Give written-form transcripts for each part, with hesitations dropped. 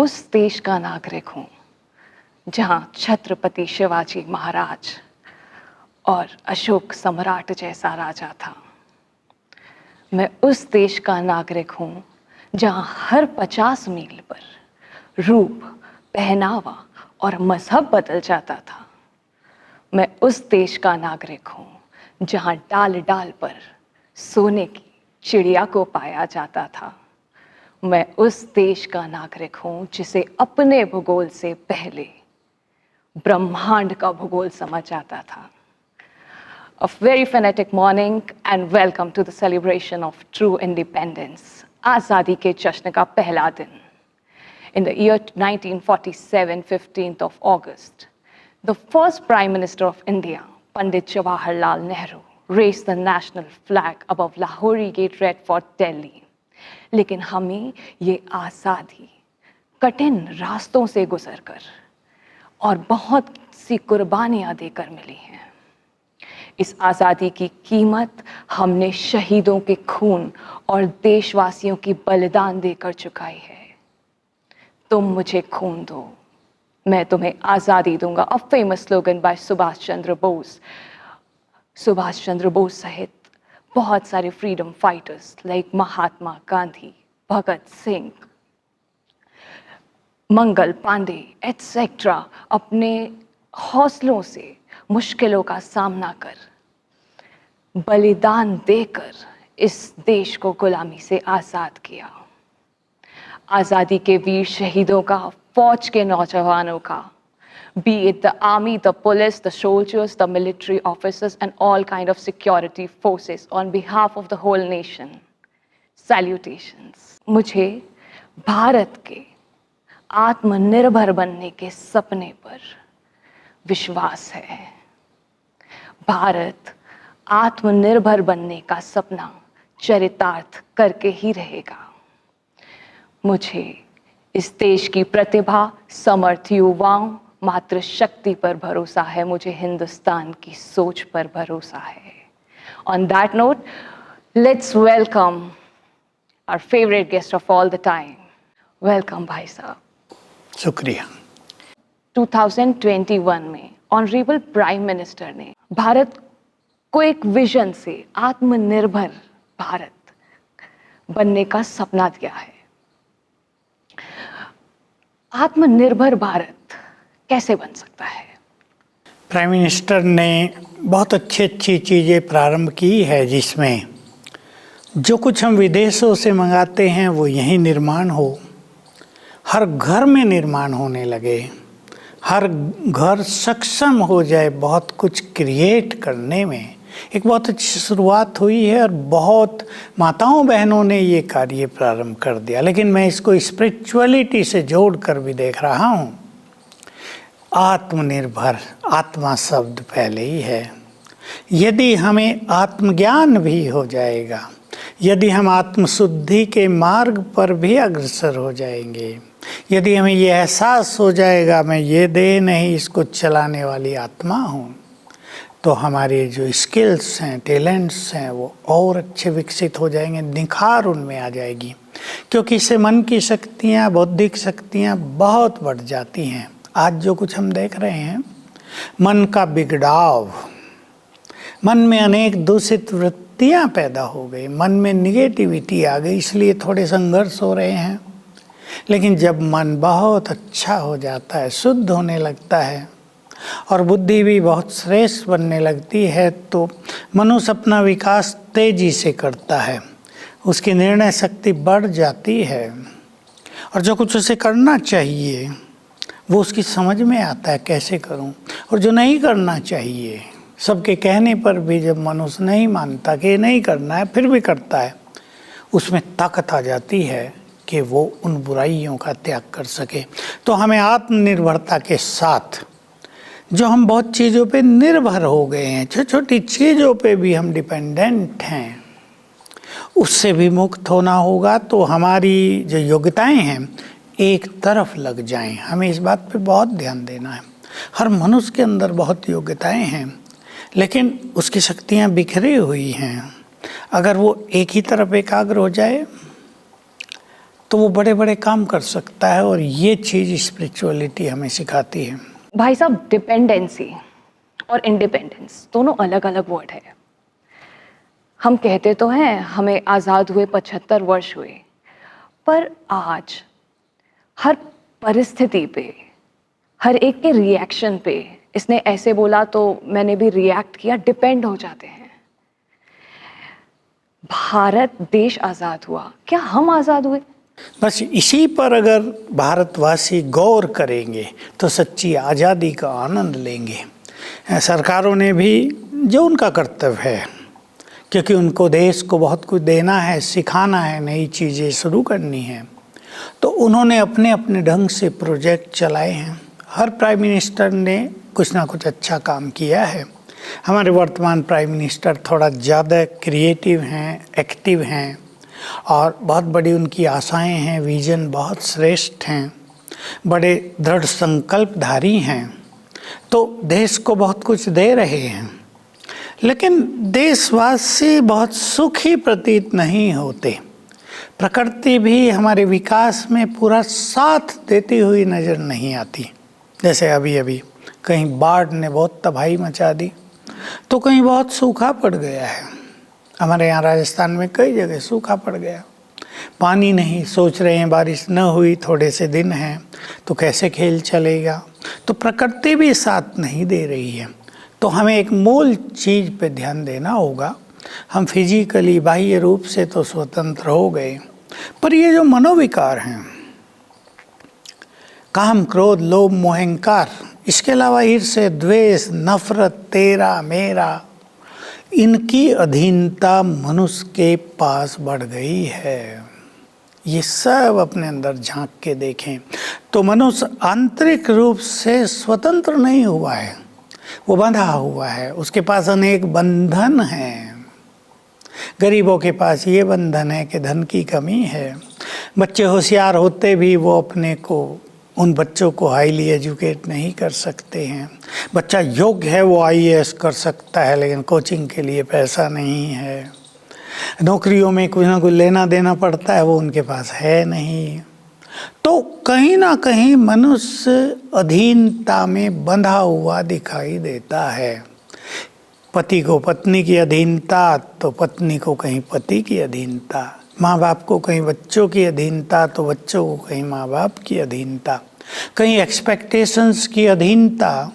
उस देश का नागरिक हूँ जहाँ छत्रपति शिवाजी महाराज और अशोक सम्राट जैसा राजा था। मैं उस देश का नागरिक हूँ जहाँ हर 50 मील पर रूप, पहनावा और मजहब बदल जाता था। मैं उस देश का नागरिक हूँ जहाँ डाल डाल पर सोने की चिड़िया को पाया जाता था। मैं उस देश का नागरिक हूँ जिसे अपने भूगोल से पहले ब्रह्मांड का भूगोल समझ आता था। A very phonetic morning and welcome to the celebration of true independence. आज़ादी के जश्न का पहला दिन. In the year 1947, 15th of August, the first Prime Minister of India, Pandit Jawaharlal Nehru, raised the national flag above Lahori Gate, Red Fort, Delhi. लेकिन हमें ये आज़ादी कठिन रास्तों से गुजरकर और बहुत सी कुर्बानियां देकर मिली हैं। इस आज़ादी की कीमत हमने शहीदों के खून और देशवासियों की बलिदान देकर चुकाई है। तुम मुझे खून दो, मैं तुम्हें आज़ादी दूंगा। A famous slogan by Subhash Chandra Bose. Subhash Chandra Bose सहित बहुत सारे freedom fighters like Mahatma Gandhi, Bhagat Singh, Mangal Pandey etcetera अपने हौसलों से मुश्किलों का सामना कर, बलिदान देकर इस देश को गुलामी से आज़ाद किया। आज़ादी के वीर शहीदों का, फौज के नौजवानों का, be it the army, the police, the soldiers, the military officers and all kind of security forces on behalf of the whole nation, salutations. मुझे भारत के आत्मनिर्भर बनने के सपने पर विश्वास है। भारत आत्मनिर्भर बनने का सपना चरितार्थ करके ही रहेगा। मुझे इस देश की प्रतिभा, समर्थ युवाओं, मात्र शक्ति पर भरोसा है। मुझे हिंदुस्तान की सोच पर भरोसा है। On that note, let's welcome our favorite guest of all the time. Welcome भाई साहब। शुक्रिया। 2021 में ऑनरेबल प्राइम मिनिस्टर ने भारत को एक विजन से आत्मनिर्भर भारत बनने का सपना दिया है। आत्मनिर्भर भारत कैसे बन सकता है? प्राइम मिनिस्टर ने बहुत अच्छी चीज़ें प्रारंभ की है, जिसमें जो कुछ हम विदेशों से मंगाते हैं वो यहीं निर्माण हो, हर घर में निर्माण होने लगे, हर घर सक्षम हो जाए बहुत कुछ क्रिएट करने में। एक बहुत अच्छी शुरुआत हुई है और बहुत माताओं बहनों ने ये कार्य प्रारंभ कर दिया। लेकिन मैं इसको स्पिरिचुअलिटी से जोड़कर भी देख रहा हूँ। आत्मनिर्भर, आत्मा शब्द पहले ही है। यदि हमें आत्मज्ञान भी हो जाएगा, यदि हम आत्मशुद्धि के मार्ग पर भी अग्रसर हो जाएंगे, यदि हमें ये एहसास हो जाएगा मैं ये देह नहीं इसको चलाने वाली आत्मा हूँ, तो हमारे जो स्किल्स हैं, टैलेंट्स हैं, वो और अच्छे विकसित हो जाएंगे, निखार उनमें आ जाएगी। क्योंकि इससे मन की शक्तियाँ, बौद्धिक शक्तियाँ बहुत बढ़ जाती हैं। आज जो कुछ हम देख रहे हैं, मन का बिगड़ाव, मन में अनेक दूषित वृत्तियाँ पैदा हो गई, मन में निगेटिविटी आ गई, इसलिए थोड़े संघर्ष हो रहे हैं। लेकिन जब मन बहुत अच्छा हो जाता है, शुद्ध होने लगता है और बुद्धि भी बहुत श्रेष्ठ बनने लगती है, तो मनुष्य अपना विकास तेजी से करता है, उसकी निर्णय शक्ति बढ़ जाती है और जो कुछ उसे करना चाहिए वो उसकी समझ में आता है कैसे करूं, और जो नहीं करना चाहिए, सबके कहने पर भी जब मनुष्य नहीं मानता कि ये नहीं करना है फिर भी करता है, उसमें ताकत आ जाती है कि वो उन बुराइयों का त्याग कर सके। तो हमें आत्मनिर्भरता के साथ, जो हम बहुत चीज़ों पे निर्भर हो गए हैं, छोटी छोटी चीज़ों पे भी हम डिपेंडेंट हैं, उससे भी मुक्त होना होगा। तो हमारी जो योग्यताएं हैं एक तरफ लग जाएं। हमें इस बात पे बहुत ध्यान देना है। हर मनुष्य के अंदर बहुत योग्यताएं हैं, लेकिन उसकी शक्तियां बिखरी हुई हैं। अगर वो एक ही तरफ एकाग्र हो जाए तो वो बड़े बड़े काम कर सकता है, और ये चीज़ स्पिरिचुअलिटी हमें सिखाती है। भाई साहब, डिपेंडेंसी और इंडिपेंडेंस दोनों अलग अलग वर्ड है। हम कहते तो हैं हमें आज़ाद हुए 75 वर्ष हुए, पर आज हर परिस्थिति पे, हर एक के रिएक्शन पे, इसने ऐसे बोला तो मैंने भी रिएक्ट किया, डिपेंड हो जाते हैं। भारत देश आज़ाद हुआ, क्या हम आज़ाद हुए? बस इसी पर अगर भारतवासी गौर करेंगे तो सच्ची आज़ादी का आनंद लेंगे। सरकारों ने भी जो उनका कर्तव्य है, क्योंकि उनको देश को बहुत कुछ देना है, सिखाना है, नई चीज़ें शुरू करनी है, तो उन्होंने अपने अपने ढंग से प्रोजेक्ट चलाए हैं। हर प्राइम मिनिस्टर ने कुछ ना कुछ अच्छा काम किया है। हमारे वर्तमान प्राइम मिनिस्टर थोड़ा ज़्यादा क्रिएटिव हैं, एक्टिव हैं, और बहुत बड़ी उनकी आशाएं हैं, विजन बहुत श्रेष्ठ हैं, बड़े दृढ़ संकल्पधारी हैं, तो देश को बहुत कुछ दे रहे हैं। लेकिन देशवासी बहुत सुखी प्रतीत नहीं होते। प्रकृति भी हमारे विकास में पूरा साथ देती हुई नज़र नहीं आती। जैसे अभी अभी कहीं बाढ़ ने बहुत तबाही मचा दी, तो कहीं बहुत सूखा पड़ गया है। हमारे यहाँ राजस्थान में कई जगह सूखा पड़ गया, पानी नहीं। सोच रहे हैं बारिश न हुई, थोड़े से दिन हैं, तो कैसे खेल चलेगा। तो प्रकृति भी साथ नहीं दे रही है। तो हमें एक मूल चीज़ पे ध्यान देना होगा। हम फिजिकली, बाह्य रूप से तो स्वतंत्र हो गए, पर ये जो मनोविकार हैं, काम, क्रोध, लोभ, मोह, अहंकार, इसके अलावा ईर्ष्या, द्वेष, नफरत, तेरा मेरा, इनकी अधीनता मनुष्य के पास बढ़ गई है। ये सब अपने अंदर झांक के देखें तो मनुष्य आंतरिक रूप से स्वतंत्र नहीं हुआ है, वो बंधा हुआ है। उसके पास अनेक बंधन हैं। गरीबों के पास ये बंधन है कि धन की कमी है। बच्चे होशियार होते भी वो अपने को, उन बच्चों को हाईली एजुकेट नहीं कर सकते हैं। बच्चा योग्य है, वो आईएएस कर सकता है, लेकिन कोचिंग के लिए पैसा नहीं है। नौकरियों में कुछ ना कुछ लेना देना पड़ता है, वो उनके पास है नहीं। तो कहीं ना कहीं मनुष्य अधीनता में बंधा हुआ दिखाई देता है। पति को पत्नी की अधीनता, तो पत्नी को कहीं पति की अधीनता, माँ बाप को कहीं बच्चों की अधीनता, तो बच्चों को कहीं माँ बाप की अधीनता, कहीं एक्सपेक्टेशंस की अधीनता,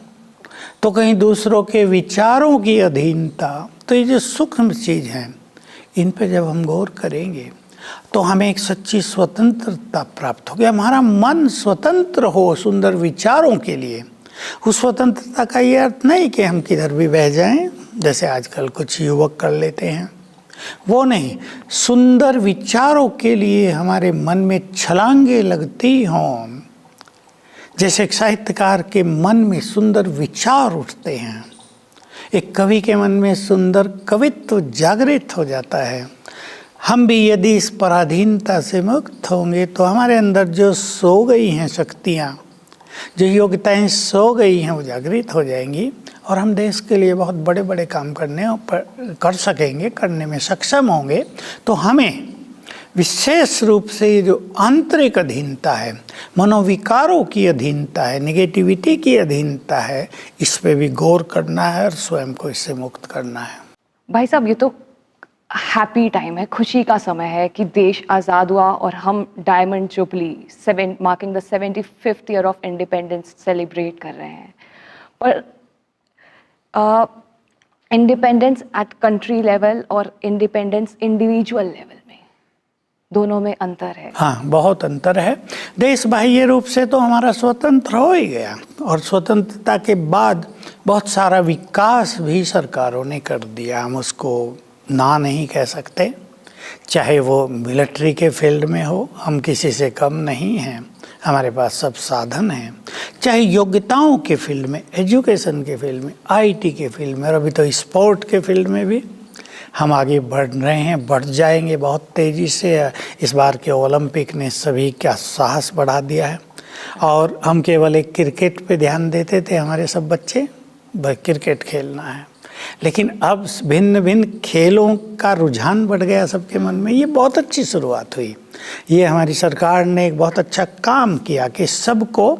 तो कहीं दूसरों के विचारों की अधीनता। तो ये जो सूक्ष्म चीज़ हैं, इन पे जब हम गौर करेंगे तो हमें एक सच्ची स्वतंत्रता प्राप्त होगी। हमारा मन स्वतंत्र हो सुंदर विचारों के लिए। उस स्वतंत्रता का ये अर्थ नहीं कि हम किधर भी बह जाएं, जैसे आजकल कुछ युवक कर लेते हैं, वो नहीं। सुंदर विचारों के लिए हमारे मन में छलांगे लगती हों, जैसे एक साहित्यकार के मन में सुंदर विचार उठते हैं, एक कवि के मन में सुंदर कवित्व जागृत हो जाता है। हम भी यदि इस पराधीनता से मुक्त होंगे तो हमारे अंदर जो सो गई हैं शक्तियाँ, जो योग्यताएं सो गई हैं, वो जागृत हो जाएंगी, और हम देश के लिए बहुत बड़े बड़े काम कर सकेंगे, करने में सक्षम होंगे। तो हमें विशेष रूप से ये जो आंतरिक अधीनता है, मनोविकारों की अधीनता है, निगेटिविटी की अधीनता है, इस पे भी गौर करना है और स्वयं को इससे मुक्त करना है। भाई साहब, ये तो हैप्पी टाइम है, खुशी का समय है कि देश आज़ाद हुआ और हम diamond jubilee marking the 75th year of independence celebrate कर रहे हैं। पर इंडिपेंडेंस एट कंट्री लेवल और इंडिपेंडेंस इंडिविजुअल लेवल में, दोनों में अंतर है। हाँ, बहुत अंतर है। देश बाह्य रूप से तो हमारा स्वतंत्र हो ही गया, और स्वतंत्रता के बाद बहुत सारा विकास भी सरकारों ने कर दिया। हम उसको ना नहीं कह सकते, चाहे वो मिलिट्री के फील्ड में हो, हम किसी से कम नहीं हैं, हमारे पास सब साधन हैं। चाहे योग्यताओं के फील्ड में, एजुकेशन के फील्ड में, आईटी के फील्ड में, और अभी तो स्पोर्ट के फील्ड में भी हम आगे बढ़ रहे हैं, बढ़ जाएंगे बहुत तेज़ी से। इस बार के ओलंपिक ने सभी का साहस बढ़ा दिया है, और हम केवल एक क्रिकेट पे ध्यान देते थे, हमारे सब बच्चे क्रिकेट खेलना है। लेकिन अब भिन्न भिन्न खेलों का रुझान बढ़ गया सबके मन में। ये बहुत अच्छी शुरुआत हुई। ये हमारी सरकार ने एक बहुत अच्छा काम किया कि सबको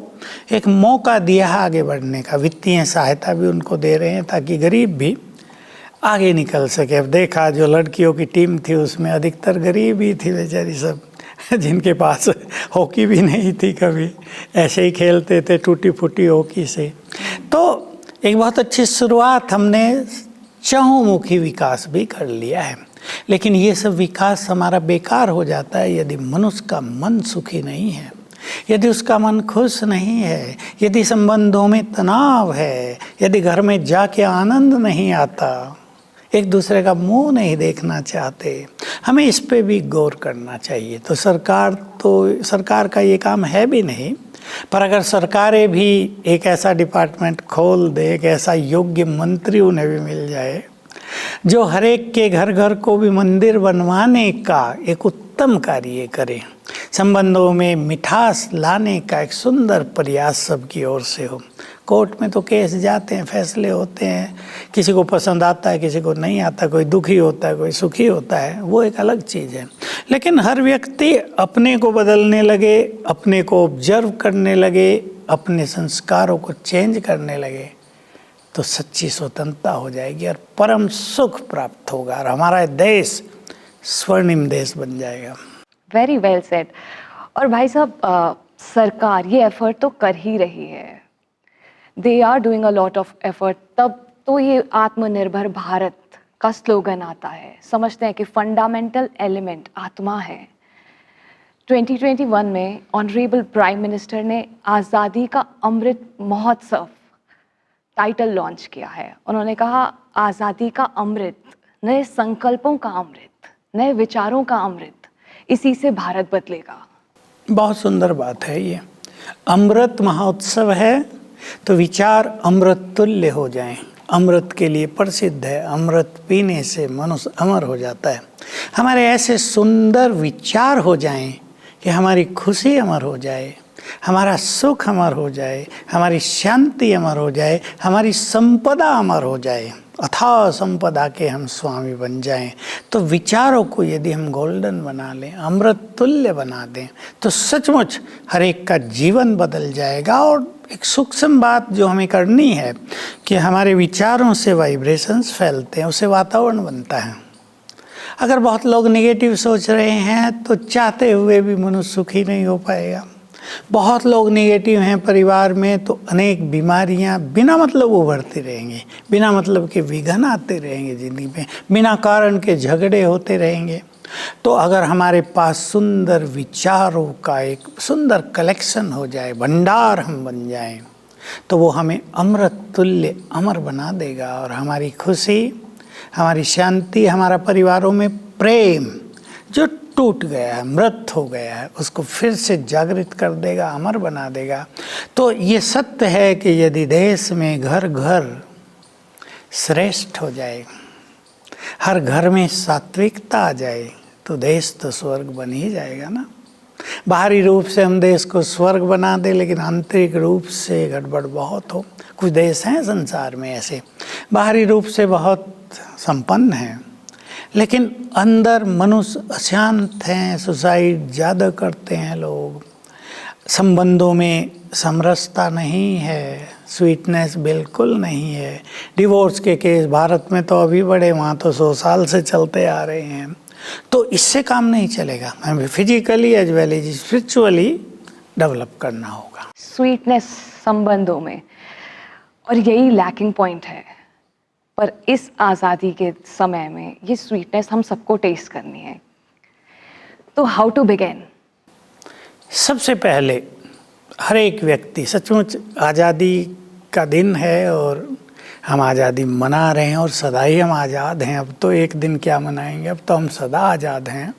एक मौका दिया आगे बढ़ने का। वित्तीय सहायता भी उनको दे रहे हैं ताकि गरीब भी आगे निकल सके। अब देखा जो लड़कियों की टीम थी उसमें अधिकतर गरीब ही थी बेचारी सब, जिनके पास हॉकी भी नहीं थी, कभी ऐसे ही खेलते थे टूटी फूटी हॉकी से। तो एक बहुत अच्छी शुरुआत हमने चहुमुखी विकास भी कर लिया है। लेकिन ये सब विकास हमारा बेकार हो जाता है यदि मनुष्य का मन सुखी नहीं है, यदि उसका मन खुश नहीं है, यदि संबंधों में तनाव है, यदि घर में जाके आनंद नहीं आता, एक दूसरे का मुंह नहीं देखना चाहते। हमें इस पे भी गौर करना चाहिए। तो सरकार का ये काम है भी नहीं, पर अगर सरकारें भी एक ऐसा डिपार्टमेंट खोल दे, एक ऐसा योग्य मंत्री उन्हें भी मिल जाए जो हर एक के घर घर को भी मंदिर बनवाने का एक उत्तम कार्य करे, संबंधों में मिठास लाने का एक सुंदर प्रयास सबकी ओर से हो। कोर्ट में तो केस जाते हैं, फैसले होते हैं, किसी को पसंद आता है, किसी को नहीं आता, कोई दुखी होता है, कोई सुखी होता है, वो एक अलग चीज़ है। लेकिन हर व्यक्ति अपने को बदलने लगे, अपने को ऑब्जर्व करने लगे, अपने संस्कारों को चेंज करने लगे, तो सच्ची स्वतंत्रता हो जाएगी और परम सुख प्राप्त होगा और हमारा देश स्वर्णिम देश बन जाएगा। Very well said. और भाई साहब, सरकार ये एफर्ट तो कर ही रही है, they are doing a lot of effort. तब तो ये आत्मनिर्भर भारत का स्लोगन आता है, समझते हैं कि फंडामेंटल एलिमेंट आत्मा है। 2021 में ऑनरेबल प्राइम मिनिस्टर ने आज़ादी का अमृत महोत्सव टाइटल लॉन्च किया है। उन्होंने कहा आज़ादी का अमृत, नए संकल्पों का अमृत, नए विचारों का अमृत, इसी से भारत बदलेगा। बहुत सुंदर बात है ये। अमृत महोत्सव है तो विचार अमृत तुल्य हो जाएं। अमृत के लिए प्रसिद्ध है, अमृत पीने से मनुष्य अमर हो जाता है। हमारे ऐसे सुंदर विचार हो जाएं कि हमारी खुशी अमर हो जाए, हमारा सुख अमर हो जाए, हमारी शांति अमर हो जाए, हमारी संपदा अमर हो जाए, अथाह संपदा के हम स्वामी बन जाएं। तो विचारों को यदि हम गोल्डन बना लें, अमृत तुल्य बना दें, तो सचमुच हर एक का जीवन बदल जाएगा। और एक सूक्ष्म बात जो हमें करनी है कि हमारे विचारों से वाइब्रेशंस फैलते हैं, उससे वातावरण बनता है। अगर बहुत लोग नेगेटिव सोच रहे हैं तो चाहते हुए भी मनुष्य सुखी नहीं हो पाएगा। बहुत लोग नेगेटिव हैं परिवार में तो अनेक बीमारियां बिना मतलब उभरती रहेंगी, बिना मतलब के विघ्न आते रहेंगे जिंदगी में, बिना कारण के झगड़े होते रहेंगे। तो अगर हमारे पास सुंदर विचारों का एक सुंदर कलेक्शन हो जाए, भंडार हम बन जाएं, तो वो हमें अमृत तुल्य अमर बना देगा और हमारी खुशी, हमारी शांति, हमारा परिवारों में प्रेम जो टूट गया है, मृत हो गया है, उसको फिर से जागृत कर देगा, अमर बना देगा। तो ये सत्य है कि यदि देश में घर घर श्रेष्ठ हो जाए, हर घर में सात्विकता आ जाए, तो देश तो स्वर्ग बन ही जाएगा ना। बाहरी रूप से हम देश को स्वर्ग बना दें, लेकिन आंतरिक रूप से गड़बड़ बहुत हो। कुछ देश हैं संसार में ऐसे, बाहरी रूप से बहुत संपन्न हैं, लेकिन अंदर मनुष्य अशांत हैं, सुसाइड ज़्यादा करते हैं लोग, संबंधों में समरसता नहीं है, स्वीटनेस बिल्कुल नहीं है। डिवोर्स के केस भारत में तो अभी बड़े, वहाँ तो 100 साल से चलते आ रहे हैं। तो इससे काम नहीं चलेगा, हमें physically as well as spiritually develop करना होगा। स्वीटनेस संबंधों में, और यही लैकिंग पॉइंट है। पर इस आज़ादी के समय में ये स्वीटनेस हम सबको टेस्ट करनी है। तो हाउ टू बिगिन? सबसे पहले हर एक व्यक्ति, सचमुच आज़ादी का दिन है और हम आज़ादी मना रहे हैं और सदा ही हम आज़ाद हैं। अब तो एक दिन क्या मनाएंगे, अब तो हम सदा आज़ाद हैं।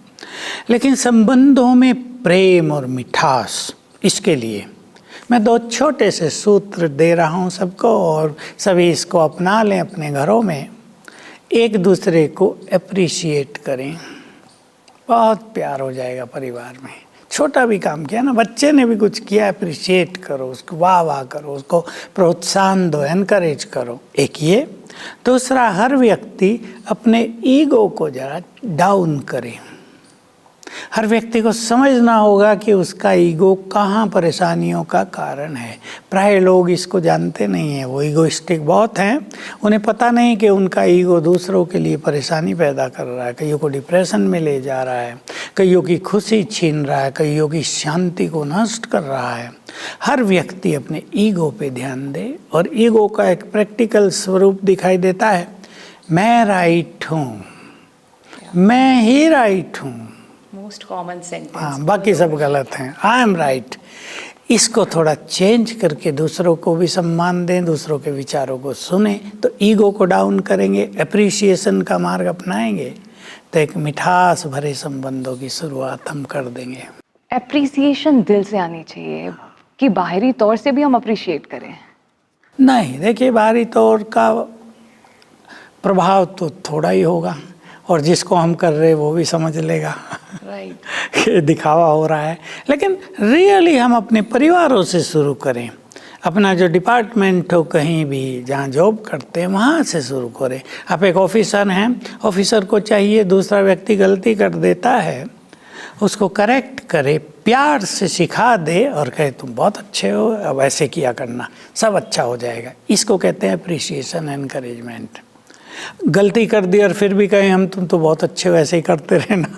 लेकिन संबंधों में प्रेम और मिठास, इसके लिए मैं 2 छोटे से सूत्र दे रहा हूँ सबको, और सभी इसको अपना लें अपने घरों में। एक दूसरे को अप्रिशिएट करें, बहुत प्यार हो जाएगा परिवार में। छोटा भी काम किया ना, बच्चे ने भी कुछ किया, अप्रिशिएट करो उसको, वाह वाह करो उसको, प्रोत्साहन दो, एनकरेज करो। एक ये, दूसरा, हर व्यक्ति अपने ईगो को जरा डाउन करे। हर व्यक्ति को समझना होगा कि उसका ईगो कहाँ परेशानियों का कारण है। प्राय लोग इसको जानते नहीं हैं, वो ईगोइस्टिक बहुत हैं। उन्हें पता नहीं कि उनका ईगो दूसरों के लिए परेशानी पैदा कर रहा है, कईयों को डिप्रेशन में ले जा रहा है, कईयों की खुशी छीन रहा है, कईयों की शांति को नष्ट कर रहा है। हर व्यक्ति अपने ईगो पे ध्यान दे, और ईगो का एक प्रैक्टिकल स्वरूप दिखाई देता है। मैं राइट हूँ, मैं ही राइट हूँ। Most common sentence. हाँ, बाकी सब गलत हैं। I am right. इसको थोड़ा चेंज करके दूसरों को भी सम्मान दें, दूसरों के विचारों को सुने, तो ईगो को डाउन करेंगे, एप्रिसिएशन का मार्ग अपनाएंगे, तो एक मिठास भरे संबंधों की शुरुआत हम कर देंगे। एप्रिसिएशन दिल से आनी चाहिए कि बाहरी तौर से भी हम अप्रिशिएट करें? नहीं, देखिए, बाहरी तौर का प्रभाव तो थोड़ा ही होगा, और जिसको हम कर रहे वो भी समझ लेगा कि दिखावा हो रहा है। लेकिन रियली हम अपने परिवारों से शुरू करें। अपना जो डिपार्टमेंट हो, कहीं भी जहाँ जॉब करते हैं वहाँ से शुरू करें। आप एक ऑफिसर हैं, ऑफिसर को चाहिए दूसरा व्यक्ति गलती कर देता है उसको करेक्ट करे, प्यार से सिखा दे और कहे तुम बहुत अच्छे हो, अब ऐसे किया करना, सब अच्छा हो जाएगा। इसको कहते हैं अप्रिसिएशन, एनकरेजमेंट। गलती कर दी और फिर भी कहें हम तुम तो बहुत अच्छे हो, ऐसे ही करते रहना,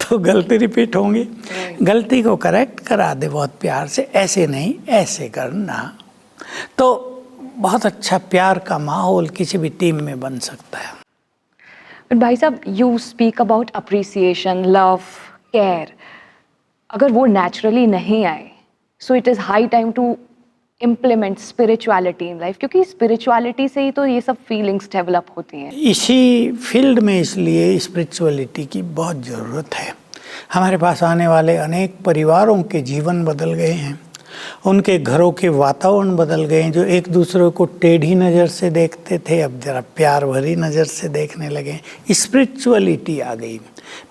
तो गलती रिपीट होंगी। गलती को करेक्ट करा दे बहुत प्यार से, ऐसे नहीं ऐसे करना, तो बहुत अच्छा प्यार का माहौल किसी भी टीम में बन सकता है। बट भाई साहब, you speak about appreciation, love, care. अगर वो नेचुरली नहीं आए, so it is high time to implement spirituality in life, क्योंकि स्पिरिचुअलिटी से ही तो ये सब फीलिंग्स डेवलप होती हैं। इसी फील्ड में इसलिए स्पिरिचुअलिटी की बहुत ज़रूरत है। हमारे पास आने वाले अनेक परिवारों के जीवन बदल गए हैं, उनके घरों के वातावरण बदल गए हैं। जो एक दूसरे को टेढ़ी नज़र से देखते थे, अब जरा प्यार भरी नज़र से देखने लगे। स्पिरिचुअलिटी आ गई।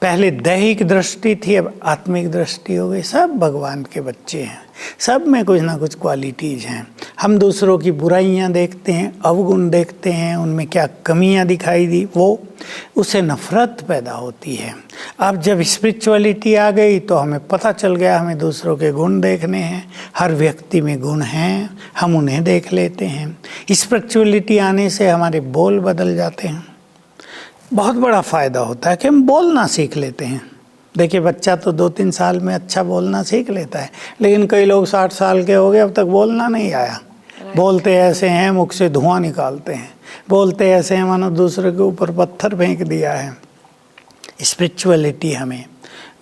पहले दैहिक दृष्टि थी, अब आत्मिक दृष्टि हो गई। सब भगवान के बच्चे हैं, सब में कुछ ना कुछ क्वालिटीज़ हैं। हम दूसरों की बुराइयां देखते हैं, अवगुण देखते हैं, उनमें क्या कमियां दिखाई दी, वो उससे नफ़रत पैदा होती है। अब जब स्पिरिचुअलिटी आ गई तो हमें पता चल गया हमें दूसरों के गुण देखने हैं। हर व्यक्ति में गुण हैं, हम उन्हें देख लेते हैं। स्पिरिचुअलिटी आने से हमारे बोल बदल जाते हैं। बहुत बड़ा फ़ायदा होता है कि हम बोलना सीख लेते हैं। देखिए, बच्चा तो 2-3 साल में अच्छा बोलना सीख लेता है, लेकिन कई लोग 60 साल के हो गए, अब तक बोलना नहीं आया। बोलते ऐसे हैं, मुख से धुआं निकालते हैं, बोलते ऐसे हैं मानो दूसरे के ऊपर पत्थर फेंक दिया है। स्पिरिचुअलिटी हमें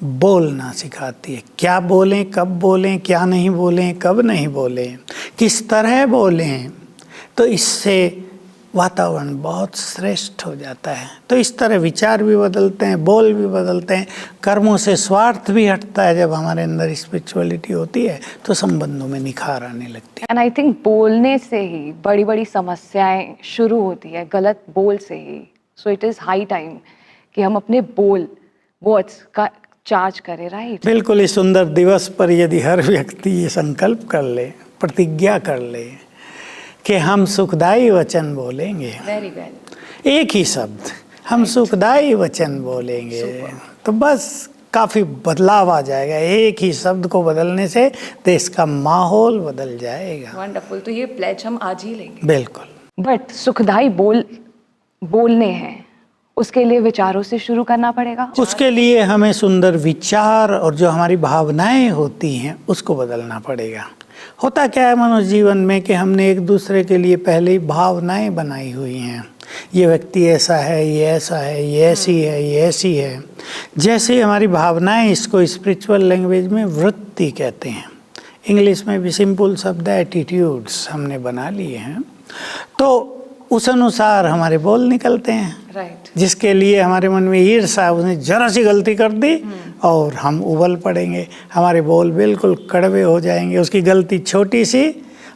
बोलना सिखाती है। क्या बोलें, कब बोलें, क्या नहीं बोलें, कब नहीं बोलें, किस तरह बोलें, तो इससे वातावरण बहुत श्रेष्ठ हो जाता है। तो इस तरह विचार भी बदलते हैं, बोल भी बदलते हैं, कर्मों से स्वार्थ भी हटता है। जब हमारे अंदर स्पिरिचुअलिटी होती है तो संबंधों में निखार आने लगती है। एंड आई थिंक बोलने से ही बड़ी बड़ी समस्याएं शुरू होती है, गलत बोल से ही। So it is high time कि हम अपने वर्ड्स का चार्ज करें, राइट? बिल्कुल। इस सुंदर दिवस पर यदि हर व्यक्ति ये संकल्प कर ले, प्रतिज्ञा कर ले कि हम सुखदायी वचन बोलेंगे, वेरी वेल, एक ही शब्द, हम सुखदायी वचन बोलेंगे, तो बस काफ़ी बदलाव आ जाएगा। एक ही शब्द को बदलने से देश का माहौल बदल जाएगा। वंडरफुल। तो ये प्लेज हम आज ही लेंगे। बिल्कुल। बट सुखदायी बोलने हैं, उसके लिए विचारों से शुरू करना पड़ेगा। उसके लिए हमें सुंदर विचार और जो हमारी भावनाएं होती हैं उसको बदलना पड़ेगा। होता क्या है मनुष्य जीवन में कि हमने एक दूसरे के लिए पहले ही भावनाएं बनाई हुई हैं। ये व्यक्ति ऐसा है, ये ऐसा है, ये ऐसी है, ये ऐसी है। जैसे ही हमारी भावनाएं, इसको स्पिरिचुअल लैंग्वेज में वृत्ति कहते हैं, इंग्लिश में भी सिंपल शब्द एटीट्यूड्स हमने बना लिए हैं, तो उस अनुसार हमारे बोल निकलते हैं। राइट। जिसके लिए हमारे मन में ईर्ष्या, उसने जरा सी गलती कर दी और हम उबल पड़ेंगे, हमारे बोल बिल्कुल कड़वे हो जाएंगे। उसकी गलती छोटी सी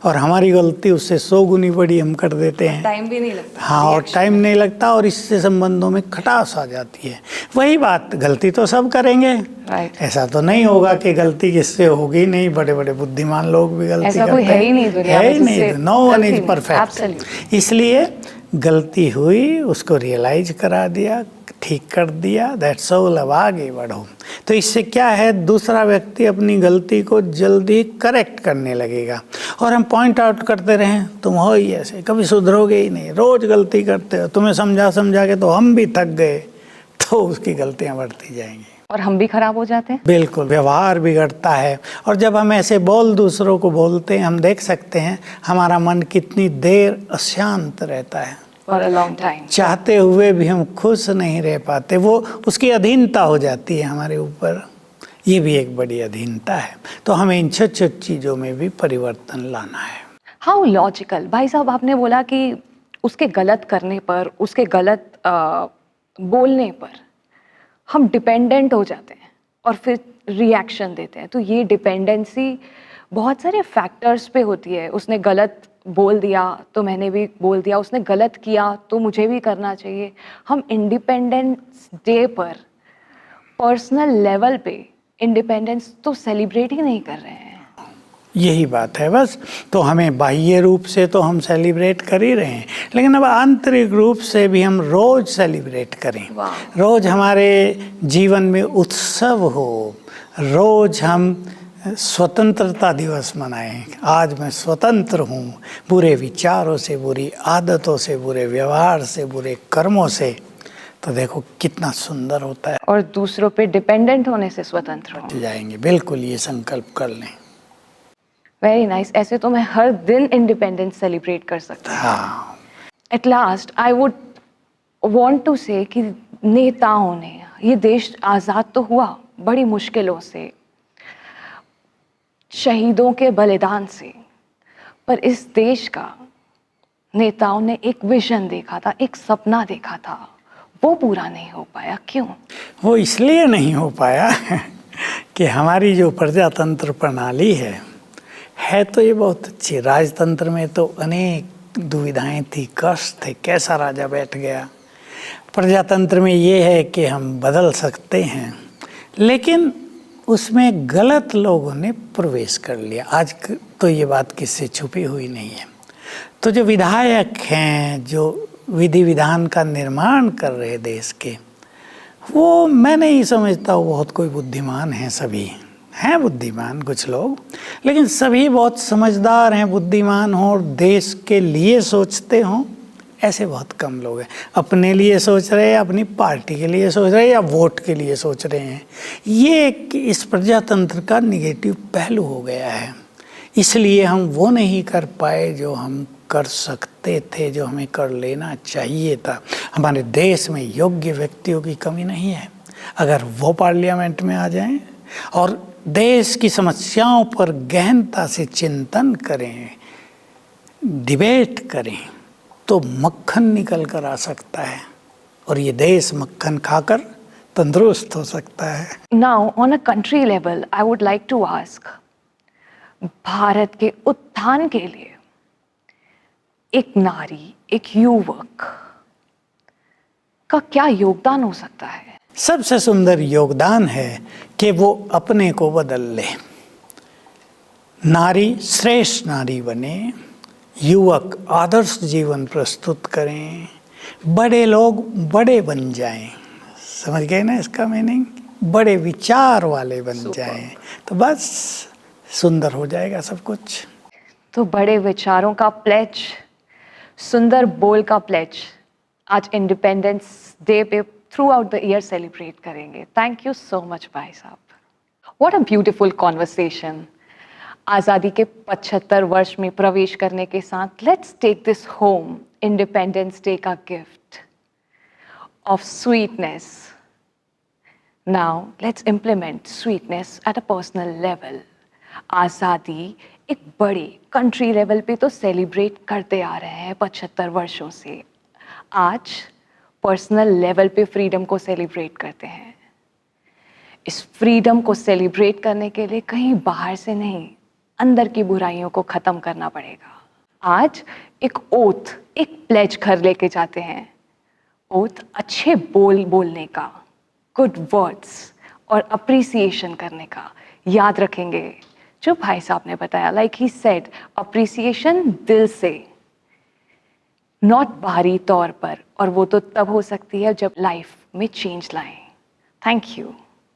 और हमारी गलती उससे 100 गुनी बड़ी हम कर देते हैं। टाइम भी नहीं लगता। हाँ, और टाइम नहीं लगता, और इससे संबंधों में खटास आ जाती है। वही बात, गलती तो सब करेंगे, राइट। ऐसा तो नहीं होगा कि गलती किससे होगी नहीं। बड़े बड़े बुद्धिमान लोग भी गलती करते हैं। ऐसा कोई है ही नहीं दुनिया में, है ही नहीं, नो वन इज परफेक्ट। इसलिए गलती हुई उसको रियलाइज करा दिया, ठीक कर दिया, दैट्स ऑल, अब आगे बढ़ो। तो इससे क्या है, दूसरा व्यक्ति अपनी गलती को जल्दी करेक्ट करने लगेगा। और हम पॉइंट आउट करते रहें, तुम हो ही ऐसे, कभी सुधरोगे ही नहीं, रोज गलती करते हो, तुम्हें समझा समझा के तो हम भी थक गए, तो उसकी गलतियां बढ़ती जाएंगी और हम भी खराब हो जाते हैं। बिल्कुल, व्यवहार बिगड़ता है। और जब हम ऐसे दूसरों को बोलते हैं, हम देख सकते हैं हमारा मन कितनी देर अशांत रहता है, फॉर अ लॉन्ग टाइम। चाहते हुए भी हम खुश नहीं रह पाते, वो उसकी अधीनता हो जाती है हमारे ऊपर। ये भी एक बड़ी अधीनता है। तो हमें इन छोटी छोटी चीज़ों में भी परिवर्तन लाना है। How logical. भाई साहब, आपने बोला कि उसके गलत करने पर, उसके गलत बोलने पर हम डिपेंडेंट हो जाते हैं और फिर रिएक्शन देते हैं। तो ये डिपेंडेंसी बहुत सारे फैक्टर्स पे होती है। उसने गलत बोल दिया तो मैंने भी बोल दिया, उसने गलत किया तो मुझे भी करना चाहिए। हम इंडिपेंडेंस डे पर पर्सनल लेवल पे इंडिपेंडेंस तो सेलिब्रेट ही नहीं कर रहे हैं। यही बात है बस। तो हमें बाह्य रूप से तो हम सेलिब्रेट कर ही रहे हैं, लेकिन अब आंतरिक रूप से भी हम रोज सेलिब्रेट करें। रोज हमारे जीवन में उत्सव हो, रोज हम स्वतंत्रता दिवस मनाएं। आज मैं स्वतंत्र हूँ, बुरे विचारों से, बुरी आदतों से, बुरे व्यवहार से, बुरे कर्मों से। तो देखो कितना सुंदर होता है। और दूसरों पे डिपेंडेंट होने से स्वतंत्र हो जाएंगे। बिल्कुल, ये संकल्प कर लें। Very nice. ऐसे तो मैं हर दिन इंडिपेंडेंस सेलिब्रेट कर सकती हूँ। हाँ। At last I would want to say कि नेताओं ने, ये देश आज़ाद तो हुआ बड़ी मुश्किलों से, शहीदों के बलिदान से, पर इस देश का नेताओं ने एक विजन देखा था, एक सपना देखा था, वो पूरा नहीं हो पाया। क्यों? वो इसलिए नहीं हो पाया कि हमारी जो प्रजातंत्र प्रणाली है तो ये बहुत अच्छी। राजतंत्र में तो अनेक दुविधाएं थी, कष्ट थे, कैसा राजा बैठ गया। प्रजातंत्र में ये है कि हम बदल सकते हैं, लेकिन उसमें गलत लोगों ने प्रवेश कर लिया। आज तो ये बात किससे छुपी हुई नहीं है। तो जो विधायक हैं, जो विधि विधान का निर्माण कर रहे देश के, वो मैं नहीं समझता वो बहुत कोई बुद्धिमान हैं। सभी हैं बुद्धिमान कुछ लोग, लेकिन सभी बहुत समझदार हैं, बुद्धिमान हों और देश के लिए सोचते हों, ऐसे बहुत कम लोग हैं। अपने लिए सोच रहे हैं, अपनी पार्टी के लिए सोच रहे हैं, या वोट के लिए सोच रहे हैं। ये इस प्रजातंत्र का निगेटिव पहलू हो गया है। इसलिए हम वो नहीं कर पाए जो हम कर सकते थे, जो हमें कर लेना चाहिए था। हमारे देश में योग्य व्यक्तियों की कमी नहीं है। अगर वो पार्लियामेंट में आ जाएं और देश की समस्याओं पर गहनता से चिंतन करें, डिबेट करें, तो मक्खन निकल कर आ सकता है और ये देश मक्खन खाकर तंदुरुस्त हो सकता है। Now on a country level I would like to ask, Bharat के उत्थान के लिए एक नारी, एक युवक का क्या योगदान हो सकता है? सबसे सुंदर योगदान है कि वो अपने को बदल ले। नारी श्रेष्ठ नारी बने, युवक आदर्श जीवन प्रस्तुत करें, बड़े लोग बड़े बन जाएं। समझ गए ना इसका मीनिंग? बड़े विचार वाले बन जाएं, तो बस सुंदर हो जाएगा सब कुछ। तो बड़े विचारों का प्लेज, सुंदर बोल का प्लेज आज इंडिपेंडेंस डे पे throughout the year celebrate करेंगे। थैंक यू सो मच भाई साहब। What a beautiful conversation. आज़ादी के 75 वर्ष में प्रवेश करने के साथ let's take this home, independence day का gift of sweetness. Now let's implement sweetness at a personal level. आज़ादी एक बड़े कंट्री लेवल पे तो सेलिब्रेट करते आ रहे हैं 75 वर्षों से। आज पर्सनल लेवल पे फ्रीडम को सेलिब्रेट करते हैं। इस फ्रीडम को सेलिब्रेट करने के लिए कहीं बाहर से नहीं, अंदर की बुराइयों को खत्म करना पड़ेगा। आज एक ओथ, एक प्लेज घर लेके जाते हैं। ओथ अच्छे बोलने का, गुड वर्ड्स और अप्रिसिएशन करने का। याद रखेंगे जो भाई साहब ने बताया, लाइक ही सेड, अप्रिसिएशन दिल से, नॉट बाहरी तौर पर, और वो तो तब हो सकती है जब लाइफ में चेंज लाएं। Thank you.